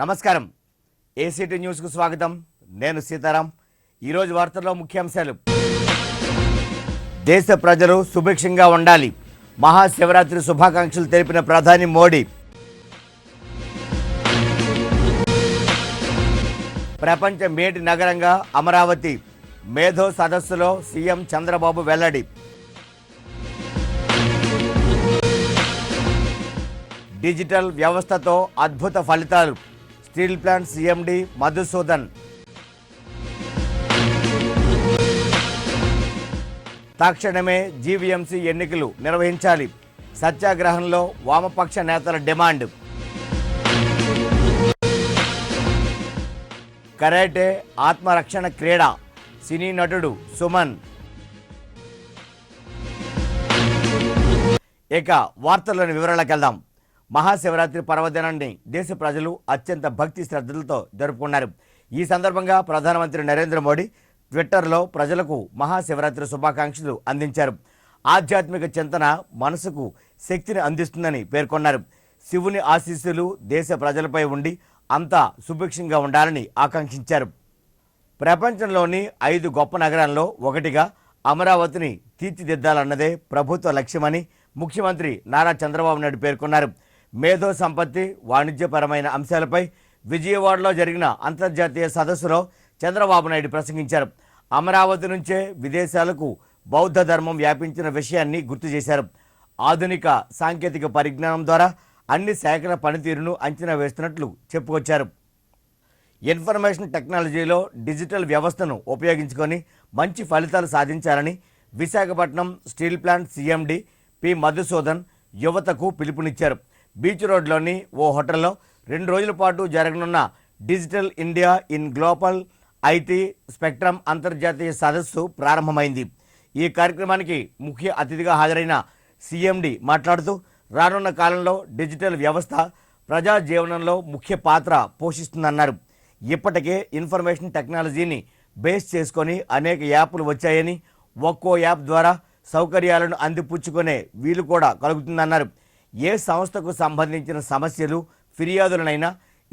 నమస్కారం ACT news కు స్వాగతం నేను సీతారాం ఈరోజు వార్తల్లో ముఖ్యాంశాలు దేశ ప్రజలు సుభిక్షంగా ఉండాలి మహాశివరాత్రి శుభాకాంక్షలు తెలిపిన ప్రధాని మోడీ ప్రపంచ మేటి నగరంగా అమరావతి మేధో సదస్సులో సీఎం చంద్రబాబు వెల్లడి డిజిటల్ వ్యవస్థతో అద్భుత ఫలితాలు స్టీల్ ప్లాంట్ సీఎండీ మధుసూదన్ తక్షణమే జీవీఎంసీ ఎన్నికలు నిర్వహించాలి సత్యాగ్రహంలో వామపక్ష నేతల డిమాండ్ కరాటే ఆత్మరక్షణ క్రీడ సినీ నటుడు సుమన్ ఇక వార్తల్లోని వివరాలకు వెళ్దాం మహాశివరాత్రి పర్వదినాన్ని దేశ ప్రజలు అత్యంత భక్తి శ్రద్ధలతో జరుపుకున్నారు ఈ సందర్భంగా ప్రధానమంత్రి నరేంద్ర మోడీ ట్విట్టర్లో ప్రజలకు మహాశివరాత్రి శుభాకాంక్షలు అందించారు ఆధ్యాత్మిక చింతన మనసుకు శక్తిని అందిస్తుందని పేర్కొన్నారు శివుని ఆశీస్సులు దేశ ప్రజలపై ఉండి అంతా సుభిక్షంగా ఉండాలని ఆకాంక్షించారు ప్రపంచంలోని 5 గొప్ప నగరాల్లో ఒకటిగా అమరావతిని తీర్చిదిద్దాలన్నదే ప్రభుత్వ లక్ష్యమని ముఖ్యమంత్రి నారా చంద్రబాబు నాయుడు పేర్కొన్నారు మేధో సంపత్తి వాణిజ్యపరమైన అంశాలపై విజయవాడలో జరిగిన అంతర్జాతీయ సదస్సులో చంద్రబాబు నాయుడు ప్రసంగించారు అమరావతి నుంచే విదేశాలకు బౌద్ధ ధర్మం వ్యాపించిన విషయాన్ని గుర్తు చేశారు ఆధునిక సాంకేతిక పరిజ్ఞానం ద్వారా అన్ని శాఖల పనితీరును అంచనా వేస్తున్నట్లు చెప్పుకొచ్చారు ఇన్ఫర్మేషన్ టెక్నాలజీలో డిజిటల్ వ్యవస్థను ఉపయోగించుకొని మంచి ఫలితాలు సాధించాలని Visakhapatnam steel plant CMD P Madhusudan యువతకు పిలుపునిచ్చారు బీచ్ రోడ్లోని ఓ హోటల్లో 2 రోజుల పాటు జరగనున్న digital India in global IT spectrum అంతర్జాతీయ సదస్సు ప్రారంభమైంది ఈ కార్యక్రమానికి ముఖ్య అతిథిగా హాజరైన సీఎండీ మాట్లాడుతూ రానున్న కాలంలో డిజిటల్ వ్యవస్థ ప్రజా జీవనంలో ముఖ్య పాత్ర పోషిస్తుందన్నారు ఇప్పటికే ఇన్ఫర్మేషన్ టెక్నాలజీని బేస్ చేసుకొని అనేక యాప్లు వచ్చాయని ఒక్కో యాప్ ద్వారా సౌకర్యాలను అందిపుచ్చుకునే వీలు కూడా కలుగుతుందన్నారు ఏ సంస్థకు సంబంధించిన సమస్యలు ఫిర్యాదులనైనా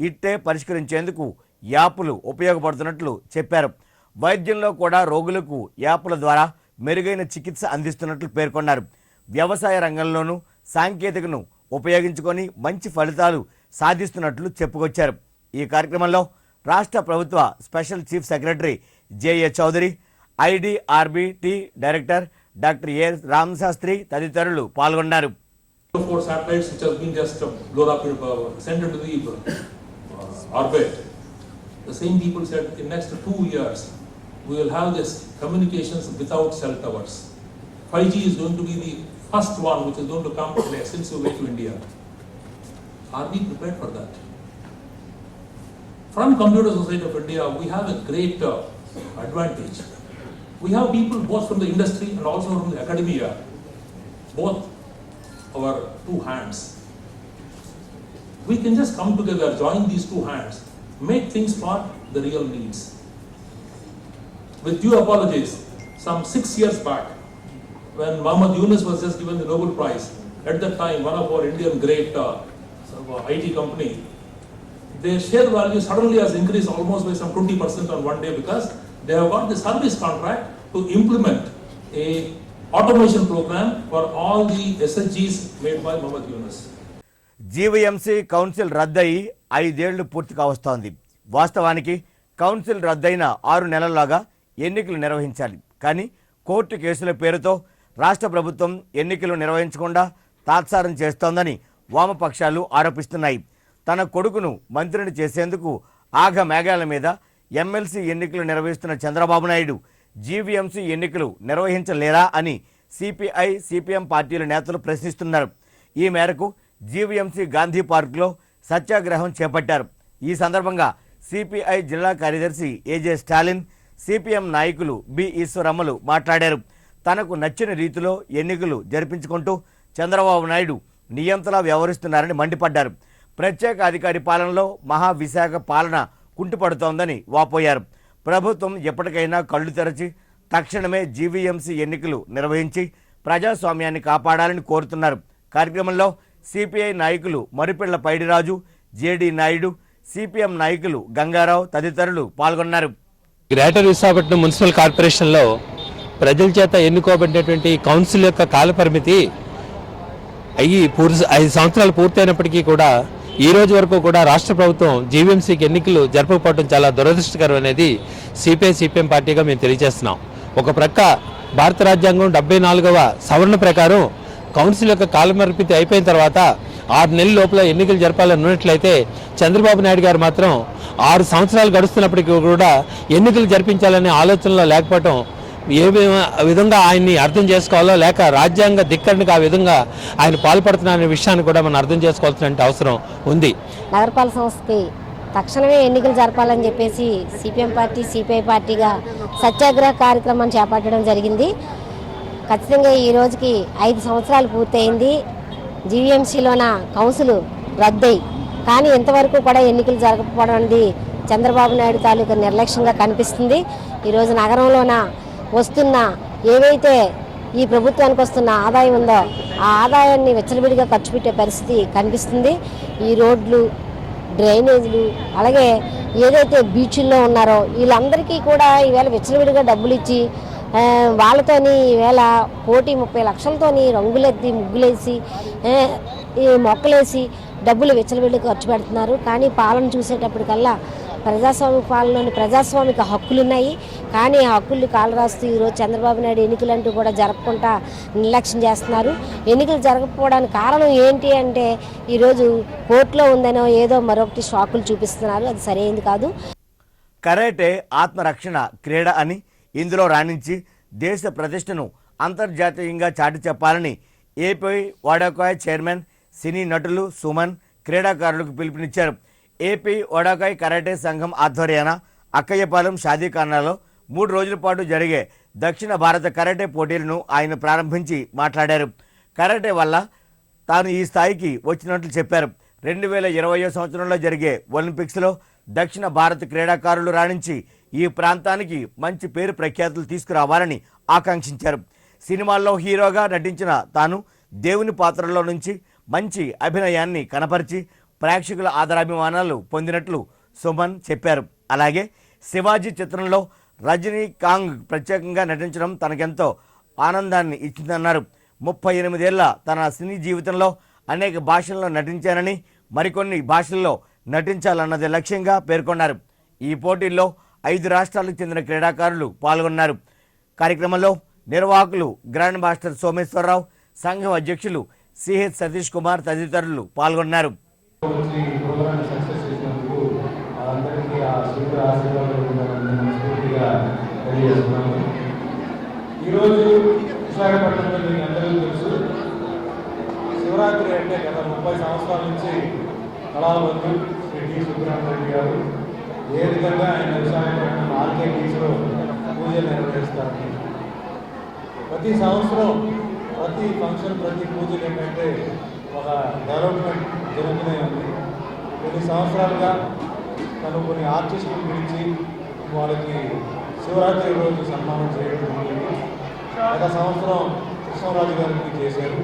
ఇట్టే పరిష్కరించేందుకు యాప్లు ఉపయోగపడుతున్నట్లు చెప్పారు వైద్యంలో కూడా రోగులకు యాప్ల ద్వారా మెరుగైన చికిత్స అందిస్తున్నట్లు పేర్కొన్నారు వ్యవసాయ రంగంలోనూ సాంకేతికను ఉపయోగించుకొని మంచి ఫలితాలు సాధిస్తున్నట్లు చెప్పుకొచ్చారు ఈ కార్యక్రమంలో రాష్ట్ర ప్రభుత్వ special chief secretary J A Chowdary IDRBT director doctor A Ramashastri తదితరులు పాల్గొన్నారు 4 satellites which have been just blown up, sent into the orbit. The same people said in next 2 years we will have this communications without cell towers. 5G is going to be the first one which is going to come in an extensive way to India. Are we prepared for that? From Computer Society of India, we have a great advantage. We have people both from the industry and also from the academia, both our 2 hands. We can just come together, join these 2 hands, make things for the real needs. With due apologies, some 6 years back, when Muhammad Yunus was just given the Nobel Prize, at that time one of our Indian great IT company, their share value suddenly has increased almost by some 20% on one day because they have got the service contract to implement a automation program for all the SHGs made by Muhammad Yunus. GVMC council రద్దయి 5 ఏళ్లు పూర్తి కావస్తోంది వాస్తవానికి council రద్దయిన 6 నెలల్లోగా ఎన్నికలు నిర్వహించాలి కానీ court కేసుల పేరుతో రాష్ట్ర ప్రభుత్వం ఎన్నికలు నిర్వహించకుండా తాత్సారం చేస్తోందని వామపక్షాలు ఆరోపిస్తున్నాయి తన కొడుకును మంత్రిని చేసేందుకు ఆగమేఘాల మీద ఎమ్మెల్సీ ఎన్నికలు నిర్వహిస్తున్న చంద్రబాబు నాయుడు జీవీఎంసీ ఎన్నికలు నిర్వహించలేరా అని సిపిఐ సిపిఎం పార్టీల నేతలు ప్రశ్నిస్తున్నారు ఈ మేరకు జీవీఎంసీ గాంధీ పార్కులో సత్యాగ్రహం చేపట్టారు ఈ సందర్భంగా సిపిఐ జిల్లా కార్యదర్శి ఏజే స్టాలిన్ సిపిఎం నాయకులు బి ఈశ్వరమ్మలు మాట్లాడారు తనకు నచ్చిన రీతిలో ఎన్నికలు జరిపించుకుంటూ చంద్రబాబు నాయుడు నియంతలా వ్యవహరిస్తున్నారని మండిపడ్డారు ప్రత్యేక అధికారి పాలనలో మహావిశాఖ పాలన కుంటుపడుతోందని వాపోయారు ప్రభుత్వం ఎప్పటికైనా కళ్ళు తెరచి తక్షణమే జీవీఎంసీ ఎన్నికలు నిర్వహించి ప్రజాస్వామ్యాన్ని కాపాడాలని కోరుతున్నారు కార్యక్రమంలో సిపిఐ నాయకులు మరిపిళ్ల పైడిరాజు జేడి నాయుడు సిపిఎం నాయకులు గంగారావు తదితరులు పాల్గొన్నారు. గ్రేటర్ విశాఖపట్నం మున్సిపల్ కార్పొరేషన్లో ప్రజల చేత ఎన్నుకోబడినటువంటి కౌన్సిల్ యొక్క కాలపరిమితి 5 సంవత్సరాలు పూర్తయినప్పటికీ కూడా ఈ రోజు వరకు కూడా రాష్ట్ర ప్రభుత్వం జీవీఎంసీకి ఎన్నికలు జరపకపోవడం చాలా దురదృష్టకరం అనేది సిపిఎం పార్టీగా మేము తెలియజేస్తున్నాం. ఒక ప్రక్క భారత రాజ్యాంగం 74వ సవరణ ప్రకారం కౌన్సిల్ యొక్క కాలపరిమితి అయిపోయిన తర్వాత 6 నెలల లోపల ఎన్నికలు జరపాలని ఉన్నట్లయితే చంద్రబాబు నాయుడు గారు మాత్రం 6 సంవత్సరాలు గడుస్తున్నప్పటికీ కూడా ఎన్నికలు జరిపించాలనే ఆలోచనలో లేకపోవడం ఏ విధంగా ఆయన్ని అర్థం చేసుకోవాలో లేక రాజ్యాంగ ధిక్కరణకు ఆ విధంగా ఆయన పాల్పడుతున్నారనే విషయాన్ని కూడా మనం అర్థం చేసుకోవాల్సిన అవసరం ఉంది. నగరపాలక సంస్థకి తక్షణమే ఎన్నికలు జరపాలని చెప్పేసి సిపిఎం పార్టీ సిపిఐ పార్టీగా సత్యాగ్రహ కార్యక్రమాన్ని చేపట్టడం జరిగింది. ఖచ్చితంగా ఈ రోజుకి 5 సంవత్సరాలు పూర్తయింది. జీవీఎంసీలోన కౌన్సిల్ రద్దయి కానీ ఇంతవరకు కూడా ఎన్నికలు జరగకపోవడం అనేది చంద్రబాబు నాయుడు తాలూకా నిర్లక్ష్యంగా కనిపిస్తుంది. ఈరోజు నగరంలోన వస్తున్న ఏవైతే ఈ ప్రభుత్వానికి వస్తున్న ఆదాయం ఉందో ఆ ఆదాయాన్ని విచ్చలవిడిగా ఖర్చు పెట్టే పరిస్థితి కనిపిస్తుంది. ఈ రోడ్లు, డ్రైనేజీలు, అలాగే ఏదైతే బీచ్ల్లో ఉన్నారో వీళ్ళందరికీ కూడా ఈవేళ విచ్చలవిడిగా డబ్బులు ఇచ్చి వాళ్ళతోని ఈవేళ 1,30 లక్షలతోని రంగులెత్తి ముగ్గులేసి ఈ మొక్కలేసి డబ్బులు విచ్చలవిడిగా ఖర్చు పెడుతున్నారు. కానీ పాలన చూసేటప్పటికల్లా ప్రజాస్వామిక పాలనలోని ప్రజాస్వామిక హక్కులు ఉన్నాయి. కానీ ఆ హక్కులు కాలరాస్తూ ఈరోజు చంద్రబాబు నాయుడు ఎన్నికలంటూ కూడా జరపకుండా నిర్లక్ష్యం చేస్తున్నారు. ఎన్నికలు జరగకపోవడానికి కారణం ఏంటి అంటే ఈరోజు కోర్టులో ఉందనో ఏదో మరొకటి షాకులు చూపిస్తున్నారు. అది సరైనది కాదు. కరాటే ఆత్మరక్షణ క్రీడ అని ఇందులో రాణించి దేశ ప్రతిష్టను అంతర్జాతీయంగా చాటి చెప్పాలని ఏపీ వడాకాయ్ చైర్మన్ సినీ నటులు సుమన్ క్రీడాకారులకు పిలుపునిచ్చారు. ఏపీ వడాకాయ్ కరాటే సంఘం ఆధ్వర్యాన అక్కయ్యపాలెం షాదీఖానాలో 3 రోజుల పాటు జరిగే దక్షిణ భారత కరాటే పోటీలను ఆయన ప్రారంభించి మాట్లాడారు. కరాటే వల్ల తాను ఈ స్థాయికి వచ్చినట్లు చెప్పారు. 2020 సంవత్సరంలో జరిగే ఒలింపిక్స్లో దక్షిణ భారత క్రీడాకారులు రాణించి ఈ ప్రాంతానికి మంచి పేరు ప్రఖ్యాతులు తీసుకురావాలని ఆకాంక్షించారు. సినిమాల్లో హీరోగా నటించిన తాను దేవుని పాత్రలో నుంచి మంచి అభినయాన్ని కనపరిచి ప్రేక్షకుల ఆదరాభిమానాలు పొందినట్లు సుమన్ చెప్పారు. అలాగే శివాజీ చిత్రంలో రజనీకాంత్ ప్రత్యేకంగా నటించడం తనకెంతో ఆనందాన్ని ఇచ్చిందన్నారు. 38 ఏళ్ల తన సినీ జీవితంలో అనేక భాషల్లో నటించానని మరికొన్ని భాషల్లో నటించాలన్నది లక్ష్యంగా పేర్కొన్నారు. ఈ పోటీల్లో 5 రాష్ట్రాలకు చెందిన క్రీడాకారులు పాల్గొన్నారు. కార్యక్రమంలో నిర్వాహకులు గ్రాండ్ మాస్టర్ సోమేశ్వరరావు, సంఘం అధ్యక్షులు సిహెచ్ సతీష్ కుమార్ తదితరులు పాల్గొన్నారు. ఈరోజు విశాఖపట్నంలో మీకు అందరికీ తెలుసు, శివరాత్రి అంటే గత 30 సంవత్సరాల నుంచి కళావంతులు శ్రీ టి సుబ్రహ్మణ్యం గారు ఏ విధంగా ఆయన విశాఖపట్నం ఆర్కే బీచ్లో పూజలు నిర్వహిస్తారు. ప్రతి సంవత్సరం ప్రతి ఫంక్షన్ ప్రతి పూజలు ఏంటంటే ఒక డెవలప్మెంట్ జరుగుతూనే ఉంది. కొన్ని సంవత్సరాలుగా తను కొన్ని ఆర్టిస్టులు పిలిచి వాళ్ళకి శివరాత్రి రోజు సన్మానం చేయడం జరిగింది. గత సంవత్సరం కృష్ణరాజు గారికి చేశారు.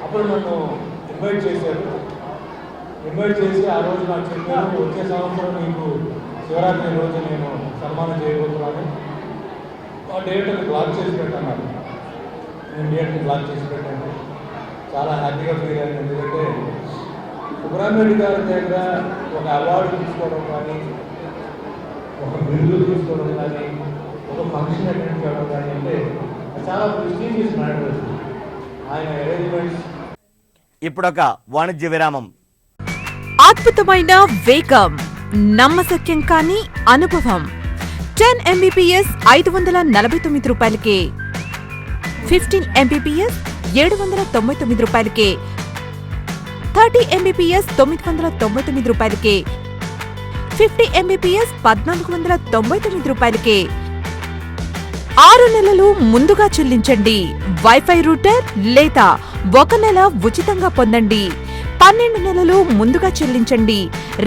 అప్పుడు నన్ను ఇన్వైట్ చేసి ఆ రోజు నాకు చెప్పారు, వచ్చే సంవత్సరం మీకు శివరాత్రి రోజు నేను సన్మానం చేయబోతున్నాను, ఆ డేట్ని బ్లాక్ చేసి పెట్టాను. నేను డేట్ని బ్లాక్ చేసి పెట్టాను. చాలా హ్యాపీగా ఫీల్ అయింది. ఎందుకంటే సుబ్రహ్మణ్యం గారి దగ్గర ఒక అవార్డు తీసుకోవడం కానీ, ఒక బిరుదు తీసుకోవడం కానీ, ఒక ఫంక్షన్ అటెండ్ చేయడం కానీ అంటే చాలా ప్రెస్టీజియస్ మ్యాటర్. ఆయన అరేంజ్మెంట్స్. ఇప్పుడొక వాణిజ్య విరామం. అద్భుతమైన వేగం, నమ్మశక్యం కాని అనుభవం. 10 Mbps 549 రూపాయలకే, 15 Mbps 799 రూపాయలకే, 30 Mbps 999 రూపాయలకే, 50 Mbps 1499 రూపాయలకే. 6 నెలలు ముందుగా చెల్లించండి. వైఫై రూటర్ లేదా 1 నెల ఉచితంగా పొందండి. 12 నెలలు ముందుగా చెల్లించండి.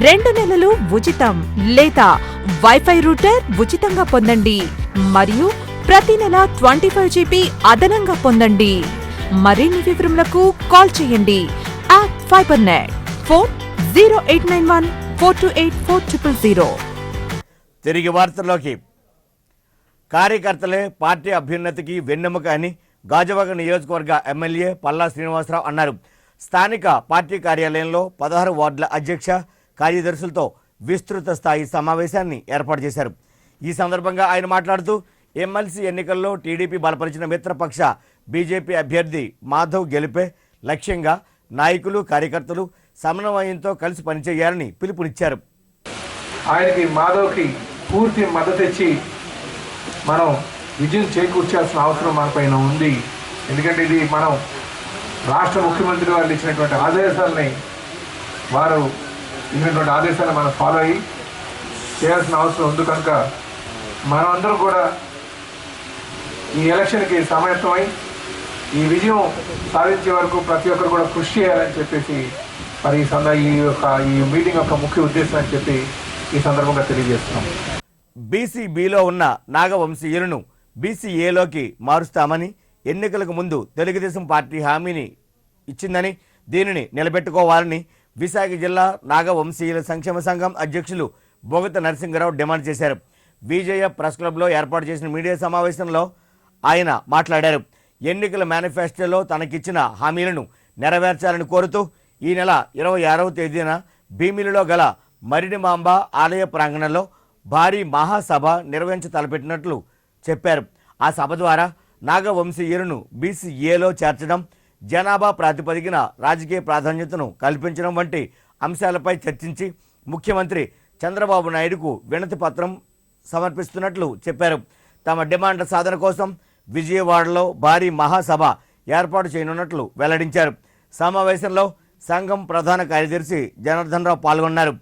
2 నెలలు ఉచితం లేదా వైఫై రూటర్ ఉచితంగా పొందండి. మరియు ప్రతి నెల 25 GB అదనంగా పొందండి. మరిన్ని వివరములకు కాల్ చేయండి. Fibre net phone 0891 428-4000. తిరిగి వార్తల్లోకి. కార్యకర్తలే పార్టీ అభ్యున్నతికి వెన్నెముక అని గాజువాక నియోజకవర్గ ఎమ్మెల్యే పల్లా శ్రీనివాసరావు అన్నారు. స్థానిక పార్టీ కార్యాలయంలో 16 వార్డుల అధ్యక్ష కార్యదర్శులతో విస్తృత స్థాయి సమావేశాన్ని ఏర్పాటు చేశారు. ఈ సందర్భంగా ఆయన మాట్లాడుతూ ఎమ్మెల్సీ ఎన్నికల్లో టీడీపీ బలపరిచిన మిత్రపక్ష బీజేపీ అభ్యర్థి మాధవ్ గెలిపే లక్ష్యంగా నాయకులు కార్యకర్తలు సమన్వయంతో కలిసి పనిచేయాలని పిలుపునిచ్చారు. ఆయనకి మాధవ్కి పూర్తి మద్దతు ఇచ్చి మనం విజయం చేకూర్చాల్సిన అవసరం మనపైన ఉంది. ఎందుకంటే ఇది మనం రాష్ట్ర ముఖ్యమంత్రి వారు ఇచ్చినటువంటి ఆదేశాలని మనం ఫాలో అయ్యి చేయాల్సిన అవసరం ఉంది. కనుక మనమందరం కూడా ఈ ఎలక్షన్కి సమాయత్తమై ఈ విజయం సాధించే వరకు ప్రతి ఒక్కరు కూడా కృషి చేయాలని చెప్పేసి మరి ఈ మీటింగ్ యొక్క ముఖ్య ఉద్దేశం అని చెప్పి ఈ సందర్భంగా తెలియజేస్తున్నాం. బీసీబీలో ఉన్న నాగవంశీయులను బీసీఏలోకి మారుస్తామని ఎన్నికలకు ముందు తెలుగుదేశం పార్టీ హామీని ఇచ్చిందని దీనిని నిలబెట్టుకోవాలని విశాఖ జిల్లా నాగవంశీయుల సంక్షేమ సంఘం అధ్యక్షులు బొగత నరసింహరావు డిమాండ్ చేశారు. విజయ ప్రెస్ క్లబ్లో ఏర్పాటు చేసిన మీడియా సమావేశంలో ఆయన మాట్లాడారు. ఎన్నికల మేనిఫెస్టోలో తనకిచ్చిన హామీలను నెరవేర్చాలని కోరుతూ ఈ నెల 26వ తేదీన భీమిలిలో గల మరిడిమాంబ ఆలయ ప్రాంగణంలో భారీ మహాసభ తలపెట్టినట్లు చెప్పారు. ఆ సభ ద్వారా నాగవంశీయులను బీసీఏలో చేర్చడం, జనాభా ప్రాతిపదికన రాజకీయ ప్రాధాన్యతను కల్పించడం వంటి అంశాలపై చర్చించి ముఖ్యమంత్రి చంద్రబాబు నాయుడుకు వినతి పత్రం సమర్పిస్తున్నట్లు చెప్పారు. తమ డిమాండ్ల సాధన కోసం విజయవాడలో భారీ మహాసభ ఏర్పాటు చేయనున్నట్లు వెల్లడించారు. సమావేశంలో సంఘం ప్రధాన కార్యదర్శి జనార్దన్ రావు పాల్గొన్నారు.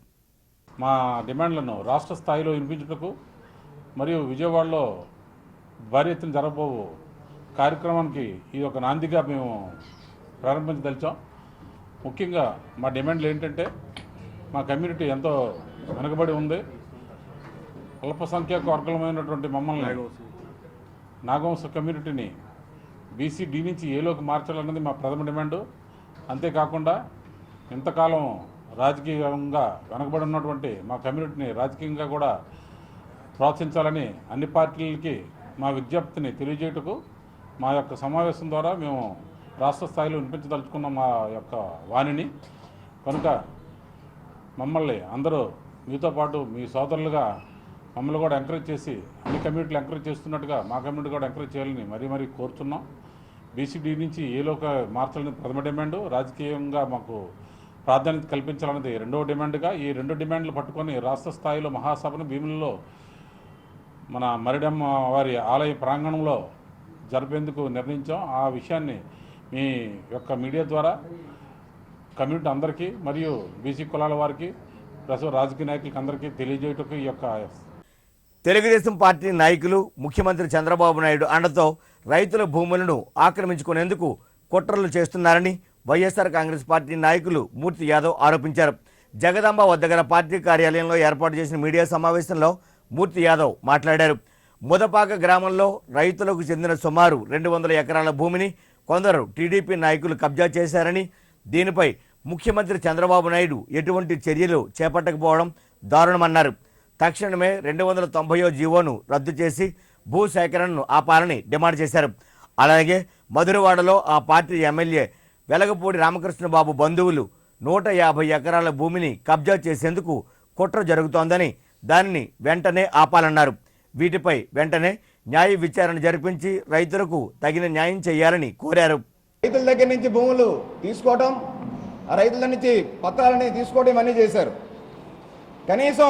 మా డిమాండ్లను రాష్ట్ర స్థాయిలో వినిపించుటకు మరియు విజయవాడలో భారీ ఎత్తున జరగబోవు కార్యక్రమానికి ఇది ఒక నాందిగా మేము ప్రారంభించదలిచాం. ముఖ్యంగా మా డిమాండ్లు ఏంటంటే, మా కమ్యూనిటీ ఎంతో వెనుకబడి ఉంది. అల్పసంఖ్యాక వర్గమైనటువంటి మమ్మల్ని నాగవంశ కమ్యూనిటీని బీసీ-డి నుంచి ఏలోకి మార్చాలన్నది మా ప్రథమ డిమాండు. అంతేకాకుండా ఇంతకాలం రాజకీయంగా వెనకబడి ఉన్నటువంటి మా కమ్యూనిటీని రాజకీయంగా కూడా ప్రోత్సహించాలని అన్ని పార్టీలకి మా విజ్ఞప్తిని తెలియజేయటకు మా యొక్క సమావేశం ద్వారా మేము రాష్ట్ర స్థాయిలో వినిపించదలుచుకున్న మా యొక్క వాణిని. కనుక మమ్మల్ని అందరూ మీతో పాటు మీ సోదరులుగా మమ్మల్ని కూడా ఎంకరేజ్ చేసి అన్ని కమ్యూనిటీలు ఎంకరేజ్ చేస్తున్నట్టుగా మా కమ్యూనిటీ కూడా ఎంకరేజ్ చేయాలని మరీ కోరుతున్నాం. బీసీ-డి నుంచి ఏలోకి మార్చాలని ప్రథమ డిమాండు, రాజకీయంగా మాకు ప్రాధాన్యత కల్పించాలన్నది రెండవ డిమాండ్గా. ఈ 2 డిమాండ్లు పట్టుకొని రాష్ట్ర స్థాయిలో మహాసభను భీములలో మన మరిడమ్మ వారి ఆలయ ప్రాంగణంలో జరిపేందుకు నిర్ణయించాం. ఆ విషయాన్ని మీ యొక్క మీడియా ద్వారా కమ్యూనిటీ అందరికీ మరియు బీసీ కులాల వారికి రాజకీయ నాయకులకి అందరికీ తెలియజేయటకు ఈ యొక్క తెలుగుదేశం పార్టీ నాయకులు ముఖ్యమంత్రి చంద్రబాబు నాయుడు అండతో రైతుల భూములను ఆక్రమించుకునేందుకు కుట్రలు చేస్తున్నారని వైఎస్ఆర్ కాంగ్రెస్ పార్టీ నాయకులు మూర్తి యాదవ్ ఆరోపించారు. జగదాంబ వద్ద గల పార్టీ కార్యాలయంలో ఏర్పాటు చేసిన మీడియా సమావేశంలో మూర్తి యాదవ్ మాట్లాడారు. ముదపాక గ్రామంలో రైతులకు చెందిన సుమారు 200 ఎకరాల భూమిని కొందరు టీడీపీ నాయకులు కబ్జా చేశారని, దీనిపై ముఖ్యమంత్రి చంద్రబాబు నాయుడు ఎటువంటి చర్యలు చేపట్టకపోవడం దారుణమన్నారు. తక్షణమే 290వ జీవోను రద్దు చేసి భూసేకరణను ఆపాలని డిమాండ్ చేశారు. అలాగే మధురవాడలో ఆ పార్టీ ఎమ్మెల్యే వెలగపూడి రామకృష్ణబాబు బంధువులు 150 ఎకరాల భూమిని కబ్జా చేసేందుకు కుట్ర జరుగుతోందని, దానిని వెంటనే ఆపాలన్నారు. వీటిపై వెంటనే న్యాయ విచారణ జరిపించి రైతులకు తగిన న్యాయం చేయాలని కోరారు. రైతుల దగ్గర నుంచి భూములు తీసుకోవడం, ఆ రైతుల నుంచి పత్రాలని తీసుకోవడం అన్నీ చేశారు. కనీసం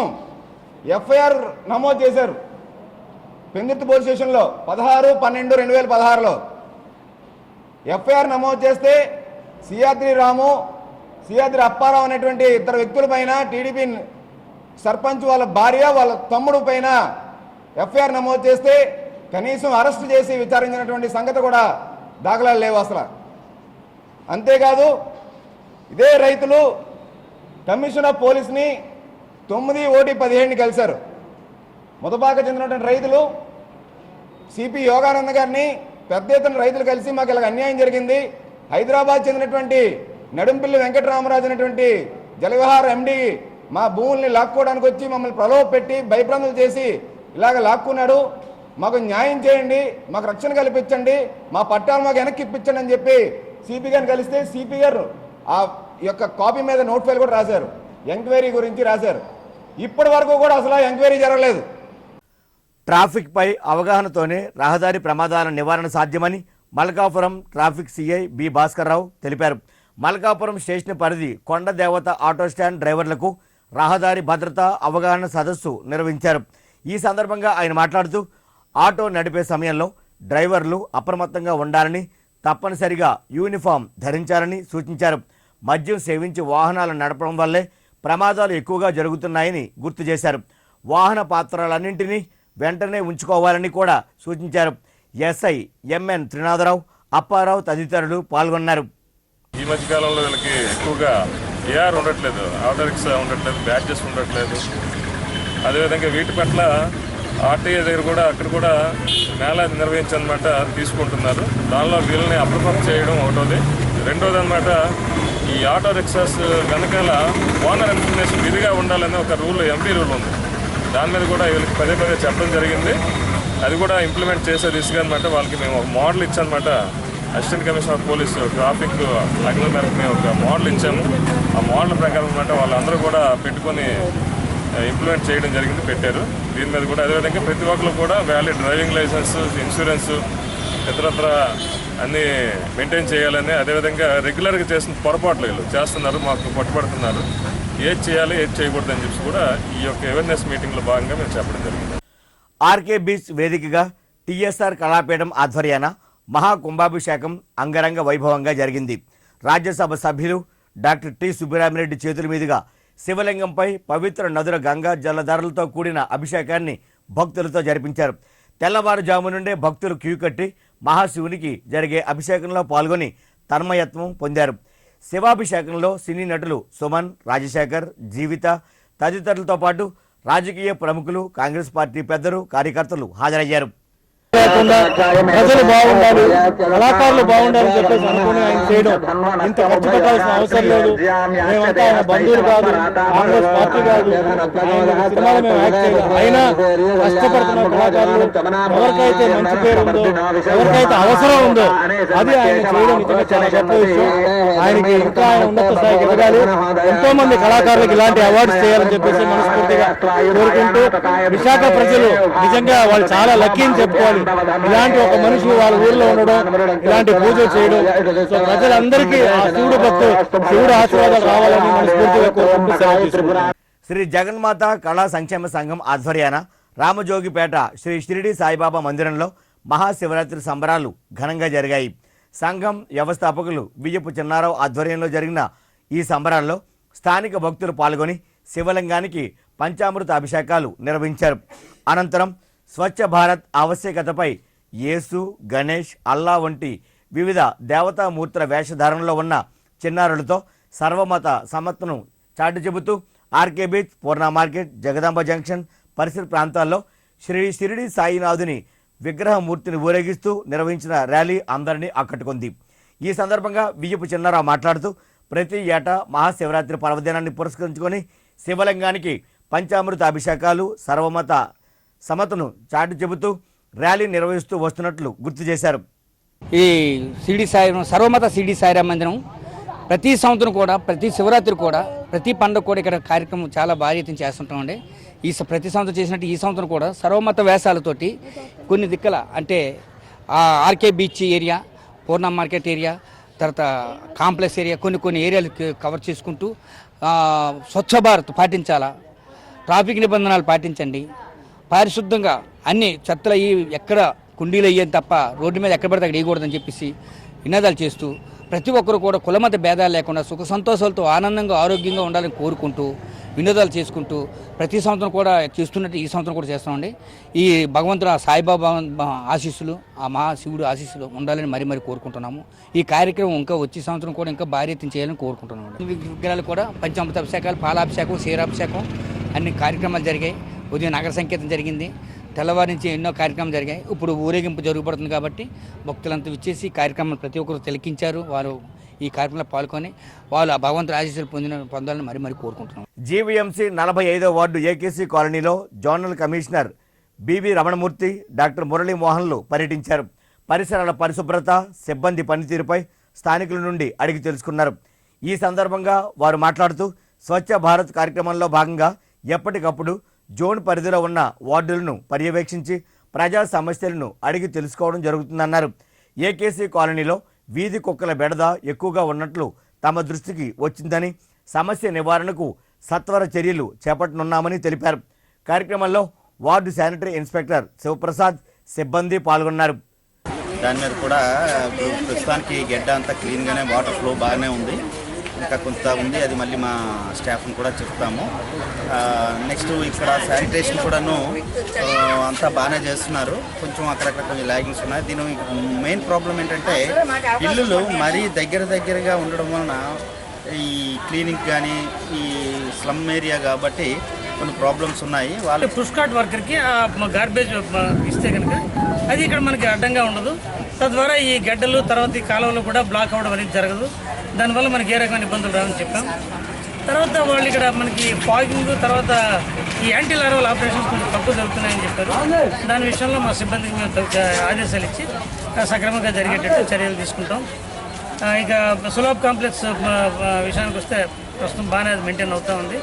ఎఫ్ఐఆర్ నమోదు చేశారు పెందుర్తి పోలీస్ స్టేషన్లో 16/12/2016లో ఎఫ్ఐఆర్ నమోదు చేస్తే సియాద్రి రాము, సియాద్రి అప్పారావు అనేటువంటి 2 వ్యక్తుల పైన, టీడీపీ సర్పంచ్ వాళ్ళ భార్య వాళ్ళ తమ్ముడు పైన ఎఫ్ఐఆర్ నమోదు చేస్తే కనీసం అరెస్ట్ చేసి విచారించినటువంటి సంగతి కూడా దాఖలాలు లేవు అసలు. అంతేకాదు ఇదే రైతులు కమిషన్ ఆఫ్ పోలీస్ని 9/1/17 కలిశారు. ముదపాక చెందినటువంటి రైతులు సిపి యోగానంద గారిని పెద్ద ఎత్తున రైతులు కలిసి మాకు ఇలా అన్యాయం జరిగింది, హైదరాబాద్ చెందినటువంటి నడుంపిల్లి వెంకటరామరాజు అనేటువంటి జలవిహార్ ఎండి మా భూముల్ని లాక్కోవడానికి వచ్చి మమ్మల్ని ప్రలోభ పెట్టి భయభ్రాంతులు చేసి ఇలాగ లాక్కున్నాడు. మాకు న్యాయం చేయండి, మాకు రక్షణ కల్పించండి, మా పట్టాలు మాకు వెనక్కి ఇప్పించండి అని చెప్పి సిపి గారిని కలిస్తే సిపి గారు ఆ యొక్క కాపీ మీద నోట్ ఫైల్ కూడా రాశారు, ఎంక్వైరీ గురించి రాశారు. ఇప్పటి వరకు కూడా అసలు ఎంక్వైరీ జరగలేదు. ట్రాఫిక్ పై అవగాహనతోనే రహదారి ప్రమాదాల నివారణ సాధ్యమని Malkapuram traffic CI B Bhaskarrao తెలిపారు. మల్కాపురం స్టేషన్ పరిధి కొండ దేవత ఆటో స్టాండ్ డ్రైవర్లకు రహదారి భద్రత అవగాహన సదస్సు నిర్వహించారు. ఈ సందర్భంగా ఆయన మాట్లాడుతూ ఆటో నడిపే సమయంలో డ్రైవర్లు అప్రమత్తంగా ఉండాలని, తప్పనిసరిగా యూనిఫామ్ ధరించాలని సూచించారు. మద్యం సేవించి వాహనాలు నడపడం వల్లే ప్రమాదాలు ఎక్కువగా జరుగుతున్నాయని గుర్తు చేశారు. వాహన పాత్రలన్నింటినీ వెంటనే ఉంచుకోవాలని కూడా సూచించారు. ఎస్ఐ ఎంఎన్ త్రినాథరావు, అప్పారావు తదితరులు పాల్గొన్నారు. ఈ మధ్య కాలంలో వీళ్ళకి ఎక్కువగా ఏఆర్ ఉండట్లేదు, ఆటో రిక్షా ఉండట్లేదు, బ్యాడ్జెస్ ఉండట్లేదు. అదేవిధంగా వీటి పట్ల ఆర్టీఏ దగ్గర కూడా అక్కడ కూడా మేళా నిర్వహించనమాట తీసుకుంటున్నారు. దానిలో వీళ్ళని అప్రమత్తం చేయడం ఒకటోది. రెండోది అనమాట, ఈ ఆటో రిక్షాస్ వెనకాల ఓనర్ ఇన్ఫర్మేషన్ విధిగా ఉండాలని ఒక రూల్, ఎంపీ రూల్ ఉంది. దాని మీద కూడా వీళ్ళకి పదే పదే చెప్పడం జరిగింది. అది కూడా ఇంప్లిమెంట్ చేసే దిశగా అనమాట వాళ్ళకి మేము ఒక మోడల్ ఇచ్చామన్నమాట. Assistant commissioner of police traffic ఆజ్ఞల మేరకు మేము ఒక మోడల్ ఇచ్చాము. ఆ మోడల్ ప్రకారం అనమాట వాళ్ళందరూ కూడా పెట్టుకొని ఇంప్లిమెంట్ చేయడం జరిగింది, పెట్టారు. దీని మీద కూడా అదేవిధంగా ప్రతి ఒక్కరు కూడా వ్యాలిడ్ డ్రైవింగ్ లైసెన్స్, ఇన్సూరెన్స్, ఇతరత్ర అన్నీ మెయింటైన్ చేయాలని, అదేవిధంగా రెగ్యులర్గా చేసిన పొరపాట్లు వీళ్ళు చేస్తున్నారు, మాకు పట్టుబడుతున్నారు. ఏది చేయాలి ఏది చేయకూడదని చెప్పి కూడా ఈ యొక్క అవేర్నెస్ మీటింగ్లో భాగంగా మేము చెప్పడం జరిగింది. ఆర్కే బీచ్ వేదికగా టీఎస్ఆర్ కళాపీఠం ఆధ్వర్యాన మహాకుంభాభిషేకం అంగరంగ వైభవంగా జరిగింది. రాజ్యసభ సభ్యులు డాక్టర్ టి సుబ్బిరామిరెడ్డి చేతుల మీదుగా శివలింగంపై పవిత్ర నదుల గంగా జలధారలతో కూడిన అభిషేకాన్ని భక్తులతో జరిపించారు. తెల్లవారుజాము నుండే భక్తులు క్యూ కట్టి మహాశివునికి జరిగే అభిషేకంలో పాల్గొని తన్మయత్వం పొందారు. శివాభిషేకంలో సినీ నటులు సుమన్, రాజశేఖర్, జీవిత తదితరులతో పాటు రాజకీయ ప్రముఖులు, కాంగ్రెస్ పార్టీ పెద్దలు, కార్యకర్తలు హాజరయ్యారు. ప్రజలు బాగుండాలి, కళాకారులు బాగుండాలని చెప్పేసి అనుకుని ఆయన చేయడం ఇంత ఖర్చు పెట్టాల్సిన అవసరం లేదు. మేమంతా ఆయన బంధువులు కాదు, కాంగ్రెస్ పార్టీ కాదు, సినిమాలో మేము యాక్ట్ చేయలేదు. అయినా కష్టపడుతున్న కళాకారులు ఎవరికైతే మంచి పేరు ఉందో, ఎవరికైతే అవసరం ఉందో అది ఆయన చేయడం నిజంగా చాలా గొప్ప విషయం. ఆయనకి ఇంకా ఆయన ఉన్నత స్థాయికి ఎదగాలి. ఎంతో మంది కళాకారులకు ఇలాంటి అవార్డ్స్ చేయాలని చెప్పేసి మనస్ఫూర్తిగా కోరుకుంటూ, విశాఖ ప్రజలు నిజంగా వాళ్ళు చాలా లక్కీ అని చెప్పుకోవాలి. ఇలాంటి ఒక మనిషి వాళ్ళ ఊర్లో ఉండడం, ఇలాంటి పూజలు చేయడం, సో ప్రజలందరికీ ఆ శివుడు భక్తులు, శివుడు ఆశీర్వాదాలు రావాలని మనస్ఫూర్తిగా కోరుకుంటూ. శ్రీ జగన్మాత కళా సంక్షేమ సంఘం ఆధ్వర్యాన రామజోగిపేట శ్రీ షిరిడి సాయిబాబా మందిరంలో మహాశివరాత్రి సంబరాలు ఘనంగా జరిగాయి. సంఘం వ్యవస్థాపకులు బియ్యపు చిన్నారావు ఆధ్వర్యంలో జరిగిన ఈ సంబరాల్లో స్థానిక భక్తులు పాల్గొని శివలింగానికి పంచామృత అభిషేకాలు నిర్వహించారు. అనంతరం స్వచ్ఛ భారత్ ఆవశ్యకతపై యేసు, గణేష్, అల్లా వంటి వివిధ దేవతామూర్తుల వేషధారణలో ఉన్న చిన్నారులతో సర్వమత సమ్మతను చాటి చెబుతూ ఆర్కే బీచ్, పూర్ణ మార్కెట్, జగదాంబ జంక్షన్ పరిసర ప్రాంతాల్లో శ్రీ షిరిడి సాయినాథుని విగ్రహమూర్తిని ఊరేగిస్తూ నిర్వహించిన ర్యాలీ అందరినీ ఆకట్టుకుంది. ఈ సందర్భంగా బియ్యపు చిన్నారావు మాట్లాడుతూ ప్రతి ఏటా మహాశివరాత్రి పర్వదినాన్ని పురస్కరించుకొని శివలింగానికి పంచామృత అభిషేకాలు, సర్వమత సమతను చాటి చెబుతూ ర్యాలీ నిర్వహిస్తూ వస్తున్నట్లు గుర్తు చేశారు. ఈ షిరిడి సాయి సర్వమత షిరిడి సాయిరాం మందిరం ప్రతి సంవత్సరం కూడా, ప్రతి శివరాత్రి కూడా, ప్రతి పండుగ కూడా ఇక్కడ కార్యక్రమం చాలా భారీ ఎత్తున చేస్తుంటామండి. ప్రతి సంవత్సరం చేసినట్టు ఈ సంవత్సరం కూడా సర్వమత వేషాలతోటి కొన్ని దిక్కల అంటే ఆర్కే బీచ్ ఏరియా, పూర్ణ మార్కెట్ ఏరియా, తర్వాత కాంప్లెక్స్ ఏరియా, కొన్ని ఏరియాలు కవర్ చేసుకుంటూ స్వచ్ఛ భారత్ పాటించాలా, ట్రాఫిక్ నిబంధనలు పాటించండి, పారిశుద్ధంగా అన్ని చెత్తలు ఎక్కడ కుండీలు అయ్యేది తప్ప రోడ్డు మీద ఎక్కడ పడితే అక్కడ వేయకూడదని చెప్పేసి నినాదాలు చేస్తూ ప్రతి ఒక్కరు కూడా కులమత భేదాలు లేకుండా సుఖ సంతోషాలతో ఆనందంగా ఆరోగ్యంగా ఉండాలని కోరుకుంటూ వినోదాలు చేసుకుంటూ ప్రతి సంవత్సరం కూడా చేస్తున్నట్టు ఈ సంవత్సరం కూడా చేస్తామండి. ఈ భగవంతుడు ఆ సాయిబాబా ఆశీస్సులు, ఆ మహాశివుడు ఆశీస్సులు ఉండాలని మరీ కోరుకుంటున్నాము. ఈ కార్యక్రమం ఇంకా వచ్చే సంవత్సరం కూడా ఇంకా భారీ ఎత్తున చేయాలని కోరుకుంటున్నాము. విగ్రహాలు కూడా పంచామృత అభిషేకాలు, పాలాభిషేకం, క్షీరాభిషేకం అన్ని కార్యక్రమాలు జరిగాయి. ఉదయం నగర సంకీర్తన జరిగింది. తెల్లవారి నుంచి ఎన్నో కార్యక్రమాలు జరిగాయి. ఇప్పుడు ఊరేగింపు జరుగుపడుతుంది కాబట్టి భక్తులంతా విచ్చేసి కార్యక్రమాలు ప్రతి ఒక్కరు తిలకించారు. వారు ఈ కార్యక్రమంలో పాల్గొని వాళ్ళు ఆ భగవంతుడి ఆశీస్సులు పొందాలని మరి కోరుకుంటున్నాం. జీవీఎంసీ 45వ వార్డు ఏకేసీ కాలనీలో zonal commissioner BV Ramanamurthy, doctor మురళీమోహన్లు పర్యటించారు. పరిసరాల పరిశుభ్రత, సిబ్బంది పనితీరుపై స్థానికుల నుండి అడిగి తెలుసుకున్నారు. ఈ సందర్భంగా వారు మాట్లాడుతూ స్వచ్ఛ భారత్ కార్యక్రమంలో భాగంగా ఎప్పటికప్పుడు జోన్ పరిధిలో ఉన్న వార్డులను పర్యవేక్షించి ప్రజా సమస్యలను అడిగి తెలుసుకోవడం జరుగుతుందన్నారు. ఏకేసీ కాలనీలో వీధి కుక్కల బెడద ఎక్కువగా ఉన్నట్లు తమ దృష్టికి వచ్చిందని, సమస్య నివారణకు సత్వర చర్యలు చేపట్టనున్నామని తెలిపారు. కార్యక్రమంలో వార్డు శానిటరీ ఇన్స్పెక్టర్ శివప్రసాద్, సిబ్బంది పాల్గొన్నారు. దాని మీద కూడా ప్రస్తుతానికి గడ్డ అంతా క్లీన్గానే, వాటర్ ఫ్లో బాగానే ఉంది. ఇంకా కొంత ఉంది, అది మళ్ళీ మా స్టాఫ్ని కూడా చెప్తాము. నెక్స్ట్ ఇక్కడ శానిటేషన్ కూడాను అంతా బాగానే చేస్తున్నారు. కొంచెం అక్కడక్కడ కొంచెం ల్యాగింగ్స్ ఉన్నాయి. దీని మెయిన్ ప్రాబ్లం ఏంటంటే ఇల్లులు మరీ దగ్గరగా ఉండడం వలన ఈ క్లీనింగ్ కానీ ఈ స్లమ్ ఏరియా కాబట్టి కొన్ని ప్రాబ్లమ్స్ ఉన్నాయి. వాళ్ళు పుష్ కార్ట్ వర్కర్కి గార్బేజ్ ఇస్తే కనుక అది ఇక్కడ మనకి అడ్డంగా ఉండదు. తద్వారా ఈ గడ్డలు తర్వాత ఈ కాలువలు కూడా బ్లాక్ అవ్వడం అనేది జరగదు. దానివల్ల మనకి ఏ రకమైన ఇబ్బందులు రావని చెప్పాం. తర్వాత వాళ్ళు ఇక్కడ మనకి ఫాగింగ్, తర్వాత ఈ యాంటీ లార్వల్ ఆపరేషన్స్ కొంచెం తక్కువ జరుగుతున్నాయని చెప్పారు. దాని విషయంలో మా సిబ్బందికి మేము ఆదేశాలు ఇచ్చి సక్రమంగా జరిగేటట్టు చర్యలు తీసుకుంటాం. ఇక సులభ్ కాంప్లెక్స్ విషయానికి వస్తే ప్రస్తుతం బాగానే మెయింటైన్ అవుతూ ఉంది.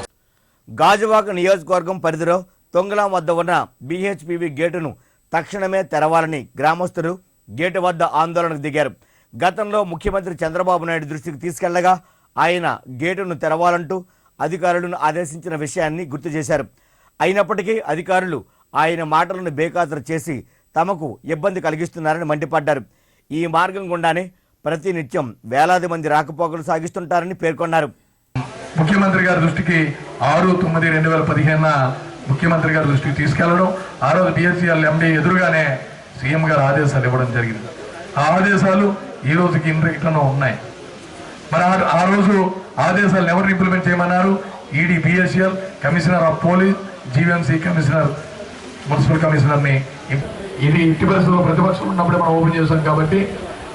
గాజువాక నియోజకవర్గం పరిధిలో తొంగలం వద్ద ఉన్న BHPV గేటును తక్షణమే తెరవాలని గ్రామస్తులు గేటు వద్ద ఆందోళనకు దిగారు. గతంలో ముఖ్యమంత్రి చంద్రబాబు నాయుడు దృష్టికి తీసుకెళ్లగా ఆయన గేటును తెరవాలంటూ అధికారులను ఆదేశించిన విషయాన్ని గుర్తు చేశారు. అయినప్పటికీ అధికారులు ఆయన మాటలను బేఖాతరు చేసి తమకు ఇబ్బంది కలిగిస్తున్నారని మండిపడ్డారు. ఈ మార్గం గుండానే ప్రతినిత్యం వేలాది మంది రాకపోకలు సాగిస్తుంటారని పేర్కొన్నారు. ముఖ్యమంత్రి గారి దృష్టికి 6/9/2015 ముఖ్యమంత్రి గారి దృష్టికి తీసుకెళ్లడం, ఆ రోజు BHCL MD ఎదురుగానే సీఎం గారు ఆదేశాలు ఇవ్వడం జరిగింది. ఆ ఆదేశాలు ఈ రోజుకి ఇన్రిక్ట్లో ఉన్నాయి. మరి ఆ రోజు ఆదేశాలను ఎవరు ఇంప్లిమెంట్ చేయమన్నారు? ED, BHCL, commissioner of police, GVMC commissioner, municipal కమిషనర్ని. ఇది ఇట్టి పరిస్థితుల్లో ప్రతిపక్షం ఉన్నప్పుడే మనం ఓపెన్ చేశాం కాబట్టి,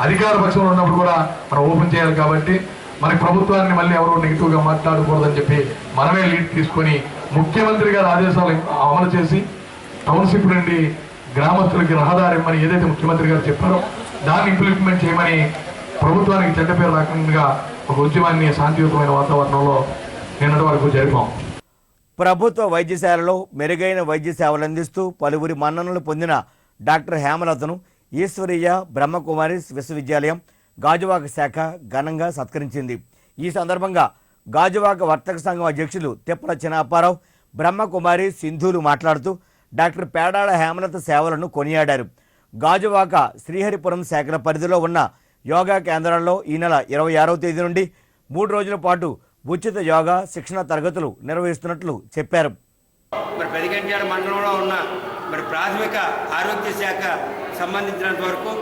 అధికార పక్షంలో ఉన్నప్పుడు కూడా మనం ఓపెన్ చేయాలి కాబట్టి మనకి ప్రభుత్వాన్ని మళ్ళీ ఎవరు నెగిటివ్గా మాట్లాడకూడదని చెప్పి మనమే లీడ్ తీసుకొని ముఖ్యమంత్రి గారి ఆదేశాలు అమలు చేసి టౌన్షిప్ నుండి గ్రామస్తులకి రహదారి ఇమ్మని ఏదైతే ముఖ్యమంత్రి గారు చెప్పారో దాన్ని ఇంప్లిమెంట్ చేయమని ప్రభుత్వానికి చెడ్డ పేరు రాకుండా ఒక ఉద్యమాన్ని శాంతియుతమైన వాతావరణంలో నిన్నటి వరకు జరిపాం. ప్రభుత్వ వైద్యశాలలో మెరుగైన వైద్య సేవలు అందిస్తూ పలువురి మన్ననలు పొందిన డాక్టర్ హేమలతను ఈశ్వరీయ బ్రహ్మకుమారిస్ విశ్వవిద్యాలయం గాజువాక శాఖ ఘనంగా సత్కరించింది. ఈ సందర్భంగా గాజువాక వర్తక సంఘం అధ్యక్షులు తిప్పల చిన్నప్పారావు, బ్రహ్మకుమారి సింధులు మాట్లాడుతూ డాక్టర్ పేడాడ హేమలత సేవలను కొనియాడారు. గాజువాక శ్రీహరిపురం శాఖల పరిధిలో ఉన్న యోగా కేంద్రాల్లో ఈ నెల 26వ తేదీ నుండి 3 రోజుల పాటు ఉచిత యోగా శిక్షణ తరగతులు నిర్వహిస్తున్నట్లు చెప్పారు. మరి పెదగంట్యాడ మండలంలో ఉన్న మరి ప్రాథమిక ఆరోగ్య శాఖ సంబంధించినంత వరకు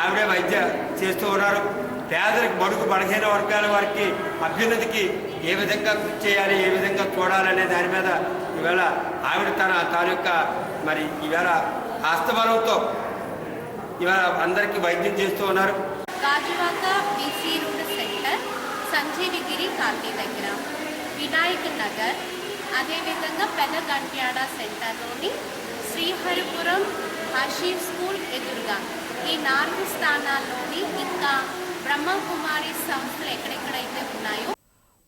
ఆవిడే వైద్య చేస్తూ ఉన్నారు. పేదలకు, బడుగు బలహీన వర్గాల వారికి అభ్యున్నతికి ఏ విధంగా కృషి చేయాలి, ఏ విధంగా చూడాలనే దాని మీద ఈవేళ ఆవిడ తాలూక మరి ఈవేళ ఆస్తబలంతో ఇవాళ అందరికీ వైద్యం చేస్తూ ఉన్నారు. Gajuwaka BC road centre, Sanjeevigiri colony దగ్గర, వినాయక్ నగర్, అదేవిధంగా పెదగంట్యాడ సెంటర్లోని శ్రీహరిపురం హషీర్ స్కూల్ ఎదురుగా ఈ 4 స్థానాల్లోని ఇంకా బ్రహ్మకుమారి సంస్థలు ఎక్కడెక్కడైతే ఉన్నాయో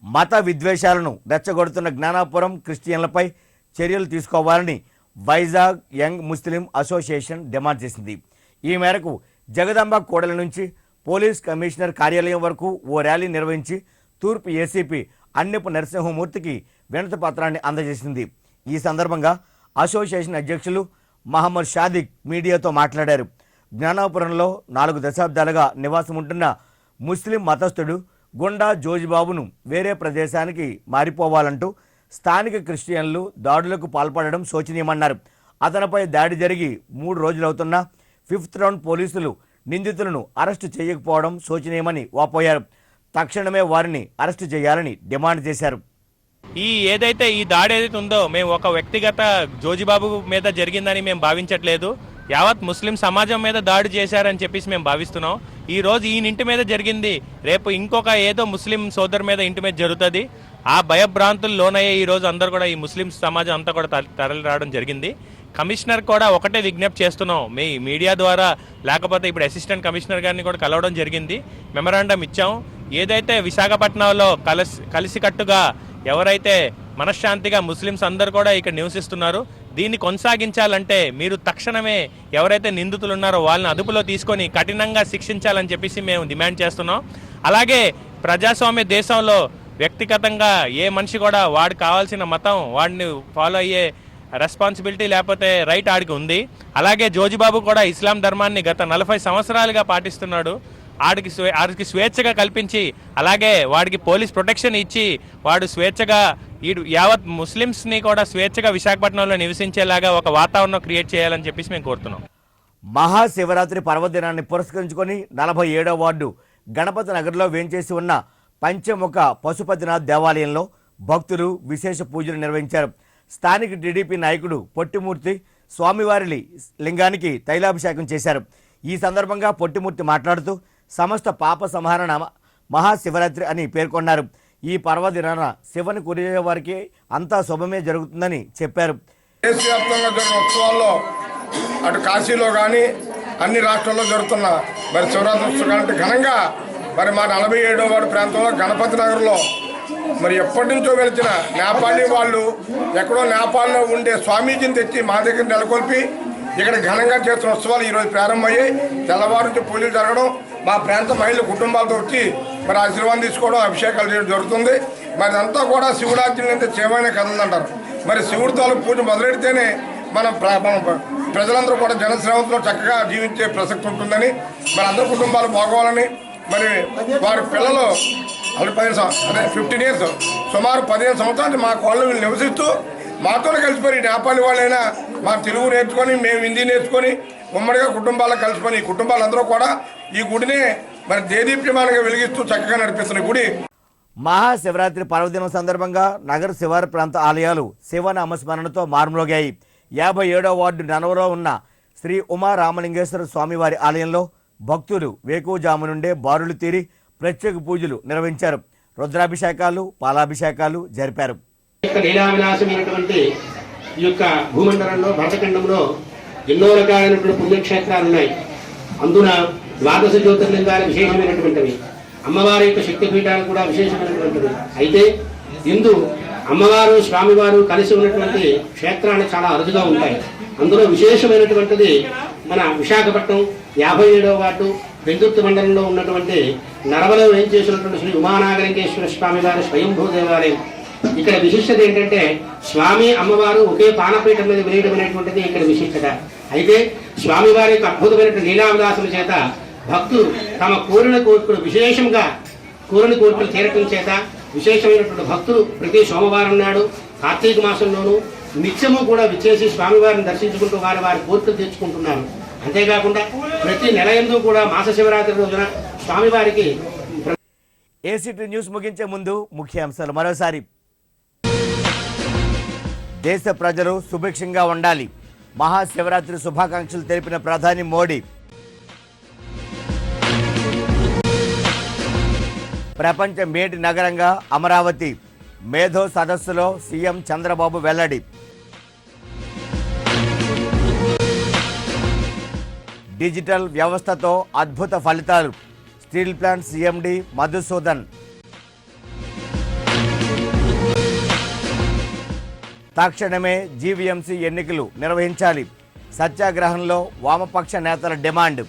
మత విద్వేషాలను రెచ్చగొడుతున్న జ్ఞానాపురం క్రిస్టియన్లపై చర్యలు తీసుకోవాలని వైజాగ్ యంగ్ ముస్లిం అసోసియేషన్ డిమాండ్ చేసింది. ఈ మేరకు జగదాంబ కూడలి నుంచి పోలీస్ కమిషనర్ కార్యాలయం వరకు ఓ ర్యాలీ నిర్వహించి తూర్పు ఏసీపీ అన్నెపు నరసింహమూర్తికి వినతి పత్రాన్ని అందజేసింది. ఈ సందర్భంగా అసోసియేషన్ అధ్యక్షులు మహమ్మద్ షాదిక్ మీడియాతో మాట్లాడారు. జ్ఞానాపురంలో 4 దశాబ్దాలుగా నివాసం ఉంటున్న ముస్లిం మతస్థుడు గుండా జోజిబాబును వేరే ప్రదేశానికి మారిపోవాలంటూ స్థానిక క్రిస్టియన్లు దాడులకు పాల్పడడం శోచనీయమన్నారు. అతనిపై దాడి జరిగి 3 రోజులవుతున్నా 5th రౌండ్ పోలీసులు నిందితులను అరెస్టు చేయకపోవడం శోచనీయమని వాపోయారు. తక్షణమే వారిని అరెస్టు చేయాలని డిమాండ్ చేశారు. ఏదైతే ఈ దాడి ఏదైతే ఉందో మేము ఒక వ్యక్తిగత జోజిబాబు మీద జరిగిందని మేము భావించట్లేదు. యావత్ ముస్లిం సమాజం మీద దాడి చేశారని చెప్పేసి మేము భావిస్తున్నాం. ఈ రోజు ఈయన ఇంటి మీద జరిగింది, రేపు ఇంకొక ఏదో ముస్లిం సోదరు మీద ఇంటి మీద జరుగుతుంది. ఆ భయభ్రాంతులు లోనయ్యే ఈ రోజు అందరూ కూడా ఈ ముస్లిం సమాజం అంతా కూడా తరలి రావడం జరిగింది. కమిషనర్ కూడా ఒకటే విజ్ఞప్తి చేస్తున్నాం, మీ మీడియా ద్వారా లేకపోతే ఇప్పుడు అసిస్టెంట్ కమిషనర్ గారిని కూడా కలవడం జరిగింది, మెమరాండం ఇచ్చాం. ఏదైతే విశాఖపట్నంలో కలిసికట్టుగా ఎవరైతే మనశ్శాంతిగా ముస్లిమ్స్ అందరూ కూడా ఇక్కడ నివసిస్తున్నారు, దీన్ని కొనసాగించాలంటే మీరు తక్షణమే ఎవరైతే నిందితులు ఉన్నారో వాళ్ళని అదుపులో తీసుకొని కఠినంగా శిక్షించాలని చెప్పేసి మేము డిమాండ్ చేస్తున్నాం. అలాగే ప్రజాస్వామ్య దేశంలో వ్యక్తిగతంగా ఏ మనిషి కూడా వాడికి కావాల్సిన మతం వాడిని ఫాలో అయ్యే రెస్పాన్సిబిలిటీ లేకపోతే రైట్ ఆడికి ఉంది. అలాగే జోజిబాబు కూడా ఇస్లాం ధర్మాన్ని గత 40 సంవత్సరాలుగా పాటిస్తున్నాడు. ఆడికి స్వేచ్ఛగా కల్పించి అలాగే వాడికి పోలీస్ ప్రొటెక్షన్ ఇచ్చి వాడు స్వేచ్ఛగా యావత్ ముస్లిమ్స్ని కూడా స్వేచ్ఛగా విశాఖపట్నంలో నివసించేలాగా ఒక వాతావరణం క్రియేట్ చేయాలని చెప్పేసి మేము కోరుతున్నాం. మహాశివరాత్రి పర్వదినాన్ని పురస్కరించుకొని 47వ వార్డు గణపతి నగర్లో వేంచేసి ఉన్న పంచముఖ పశుపతినాథ్ దేవాలయంలో భక్తులు విశేష పూజలు నిర్వహించారు. స్థానిక టీడీపీ నాయకుడు పొట్టిమూర్తి స్వామివారి లింగానికి తైలాభిషేకం చేశారు. ఈ సందర్భంగా పొట్టిమూర్తి మాట్లాడుతూ సమస్త పాప సంహరణ మహాశివరాత్రి అని పేర్కొన్నారు. ఈ పర్వదినాన శివుని కొలిచే వారికి అంతా శుభమే జరుగుతుందని చెప్పారు. దేశవ్యాప్తంగా జరిగిన ఉత్సవాల్లో అటు కాశీలో కానీ అన్ని రాష్ట్రాల్లో జరుగుతున్న మరి శివరాత్రి ఉత్సవాలంటే ఘనంగా మరి మా 47వ వార్డు ప్రాంతంలో గణపతి నగర్లో మరి ఎప్పటి నుంచో వెళ్చిన నేపాళీ వాళ్ళు ఎక్కడో నేపాల్లో ఉండే స్వామీజీని తెచ్చి మా దగ్గర నెలకొల్పి ఇక్కడ ఘనంగా చేస్తున్న ఉత్సవాలు ఈరోజు ప్రారంభమయ్యాయి. తెల్లవారు నుంచి పూజలు జరగడం, మా ప్రాంత మహిళల కుటుంబాలతో వచ్చి మరి ఆశీర్వాదం తీసుకోవడం, అభిషేకాలు చేయడం జరుగుతుంది. మరి అంతా కూడా శివుడాజ్ఞలు అంటే చేయమైన కథలంటారు. మరి శివుడితో పూజ మొదలెడితేనే మనం ప్రజలందరూ కూడా జనశ్రేవంతో చక్కగా జీవించే ప్రసక్తి ఉంటుందని, మరి అందరి కుటుంబాలు బాగోవాలని, మరి వారి పిల్లలు 15 ఇయర్స్ సుమారు 15 సంవత్సరాలు మా కోళ్ళు వీళ్ళు నివసిస్తూ మాతోనే కలిసిపోయి నేపాలి వాళ్ళైనా మా తెలుగు నేర్చుకొని మేము హిందీ నేర్చుకొని ఉమ్మడిగా కుటుంబాలకు కలిసిపోయి ఈ కుటుంబాలందరూ కూడా ఈ గుడిని మరి దేదీప్యమానంగా వెలిగిస్తూ చక్కగా నడిపిస్తున్న గుడి. మహాశివరాత్రి పర్వదినం సందర్భంగా నగర శివారు ప్రాంత ఆలయాలు శివనామస్మరణతో మారుమ్రోగాయి. 57వ వార్డు ననవలో ఉన్న శ్రీ ఉమా రామలింగేశ్వర స్వామివారి ఆలయంలో భక్తులు వేకువజాము నుండే బారులు తీరి ప్రత్యేక పూజలు నిర్వహించారు. రుద్రాభిషేకాలు, పాలాభిషేకాలు జరిపారు. లీలావిలాసమైనటువంటి ఈ యొక్క భూమండలంలో భరతఖండంలో ఎన్నో రకాలైనటువంటి పుణ్యక్షేత్రాలు ఉన్నాయి. అందున ద్వాదశ జ్యోతిర్లింగాలు విశేషమైనటువంటివి, అమ్మవారి యొక్క శక్తిపీఠాలు కూడా విశేషమైనటువంటివి. అయితే ఇందు అమ్మవారు స్వామివారు కలిసి ఉన్నటువంటి క్షేత్రాలు చాలా అరుదుగా ఉంటాయి. అందులో విశేషమైనటువంటిది మన విశాఖపట్నం 57వ వార్డు పెందుర్తి మండలంలో ఉన్నటువంటి నరవలో ఏం చేసినటువంటి శ్రీ ఉమానాగలింగేశ్వర స్వామి వారి స్వయంభూ దేవాలయం. ఇక్కడ విశిష్టత ఏంటంటే స్వామి అమ్మవారు ఒకే పానపీఠం మీద వినేయడం అనేటువంటిది ఇక్కడ విశిష్టత. అయితే స్వామివారి యొక్క అద్భుతమైన లీలావిలాసుల చేత భక్తులు తమ కోరిన కోరికలు విశేషంగా కోరికలు తీరటం చేత విశేషమైనటువంటి భక్తులు ప్రతి సోమవారం నాడు కార్తీక మాసంలోనూ నిత్యము కూడా విచ్చేసి స్వామివారిని దర్శించుకుంటూ వారి కోరికలు తెచ్చుకుంటున్నారు. అంతేకాకుండా ప్రతి నెల యందు కూడా మాస శివరాత్రి రోజున స్వామివారికి. ఏసీటీ న్యూస్ ముగించే ముందు ముఖ్యాంశాలు మరోసారి. దేశ ప్రజలు సుభిక్షంగా ఉండాలి, మహాశివరాత్రి శుభాకాంక్షలు తెలిపిన ప్రధాని మోడీ. ప్రపంచ మేటి నగరంగా అమరావతి, మేధో సదస్సులో సీఎం చంద్రబాబు వెల్లడి. డిజిటల్ వ్యవస్థతో అద్భుత ఫలితాలు, స్టీల్ ప్లాంట్ సీఎండీ మధుసూదన్. తక్షణమే జీవీఎంసీ ఎన్నికలు నిర్వహించాలి, సత్యాగ్రహంలో వామపక్ష నేతల డిమాండ్.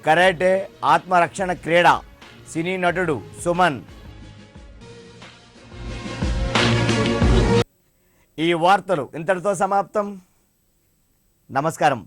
కరాటే ఆత్మరక్షణ క్రీడ, సినీ నటుడు సుమన్. ఈ వార్తలు ఇంతటితో సమాప్తం. నమస్కారం.